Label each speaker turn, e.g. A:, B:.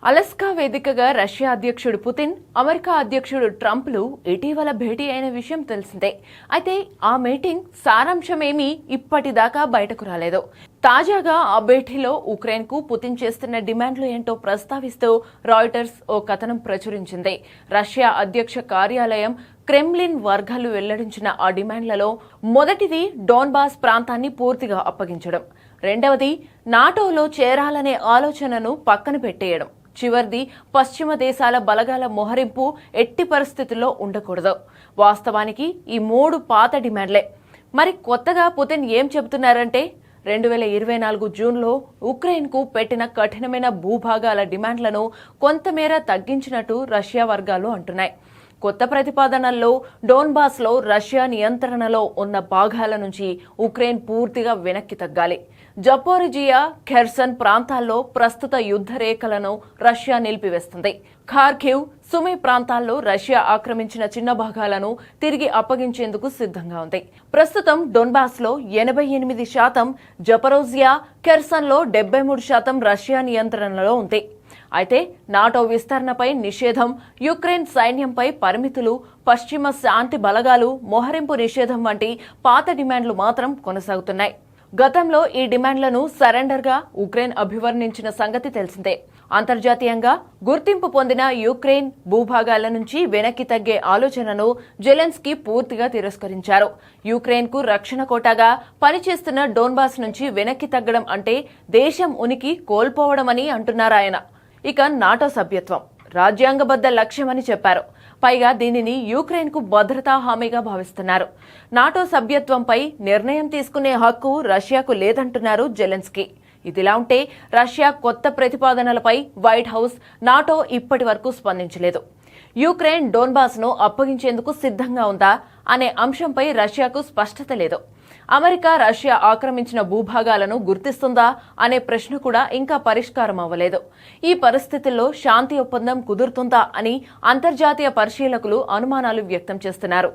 A: Alaska వేదికగా Russia అధ్యక్షుడు Putin, America అధ్యక్షుడు ట్రంప్లు ఇటీవల భేటీ అయిన విషయం తెలిసిందే. అయితే ఆ మీటింగ్ సారాంశమేమీ ఇప్పటిదాకా బయటకు రాలేదు. తాజాగా ఆ భేటీలో ఉక్రెయిన్కు పుతిన్ చేస్తున్న డిమాండ్లు ఏంటో ప్రస్తావిస్తూ రాయిటర్స్ ఓ కథనం ప్రచురించింది. రష్యా అధ్యక్ష కార్యాలయం, క్రెమ్లిన్ వర్గాలు వెల్లడించిన ఆ డిమాండ్లలో మొదటిది డోన్బాస్ ప్రాంతాన్ని పూర్తిగా అప్పగించడం, రెండవది నాటోలో చేరాలనే ఆలోచనను పక్కన పెట్టేయడం, చివరిది పశ్చిమ దేశాల బలగాల మోహరింపు ఎట్టి పరిస్థితుల్లో ఉండకూడదు. వాస్తవానికి ఈ మూడు పాత డిమాండ్లే. మరి కొత్తగా పుతిన్ ఏం చెబుతున్నారంటే 2024 జూన్లో ఉక్రెయిన్కు పెట్టిన కఠినమైన భూభాగాల డిమాండ్లను కొంతమేర తగ్గించినట్టు రష్యా వర్గాలు అంటున్నాయి. కొత్త ప్రతిపాదనల్లో డోన్బాస్లో రష్యా నియంత్రణలో ఉన్న భాగాల నుంచి ఉక్రెయిన్ పూర్తిగా వెనక్కి తగ్గాలి, జపోరిజియా, ఖెర్సన్ ప్రాంతాల్లో ప్రస్తుత యుద్ధ రేఖలను రష్యా నిలిపివేస్తుంది, ఖార్కివ్, సుమి ప్రాంతాల్లో రష్యా ఆక్రమించిన చిన్న భాగాలను తిరిగి అప్పగించేందుకు సిద్ధంగా ఉంది. ప్రస్తుతం డోన్బాస్లో 88%, జపరోజియా, ఖెర్సన్లో 73% రష్యా నియంత్రణలో ఉంది. అయితే నాటో విస్తరణపై నిషేధం, యుక్రెయిన్ సైన్యంపై పరిమితులు, పశ్చిమ శాంతి బలగాలు మోహరింపు నిషేధం వంటి పాత డిమాండ్లు మాత్రం కొనసాగుతున్నాయి. గతంలో ఈ డిమాండ్లను సరెండర్గా ఉక్రెయిన్ అభివర్ణించిన సంగతి తెలిసిందే. అంతర్జాతీయంగా గుర్తింపు పొందిన యుక్రెయిన్ భూభాగాల నుంచి వెనక్కి తగ్గే ఆలోచనను జెలెన్స్కీ పూర్తిగా తిరస్కరించారు. యుక్రెయిన్కు రక్షణ కోటాగా పనిచేస్తున్న డోన్బాస్ నుంచి వెనక్కి తగ్గడం అంటే దేశం ఉనికి కోల్పోవడమని అంటున్నారాయన. ఇక నాటో సభ్యత్వం రాజ్యాంగబద్ధ లక్ష్యమని చెప్పారు. పైగా దీనిని యుక్రెయిన్కు భద్రతా హామీగా భావిస్తున్నారు. నాటో సభ్యత్వంపై నిర్ణయం తీసుకునే హక్కు రష్యాకు లేదంటున్నారు జెలెన్స్కీ. ఇదిలా ఉంటే రష్యా కొత్త ప్రతిపాదనలపై వైట్ హౌస్, నాటో ఇప్పటి వరకు స్పందించలేదు. యుక్రెయిన్ డోన్బాస్ను అప్పగించేందుకు సిద్ధంగా ఉందా అనే అంశంపై రష్యాకు స్పష్టత లేదు. అమెరికా రష్యా ఆక్రమించిన భూభాగాలను గుర్తిస్తుందా అనే ప్రశ్న కూడా ఇంకా పరిష్కారం అవ్వలేదు. ఈ పరిస్థితుల్లో శాంతి ఒప్పందం కుదురుతుందా అని అంతర్జాతీయ పరిశీలకులు అనుమానాలు వ్యక్తం చేస్తున్నారు.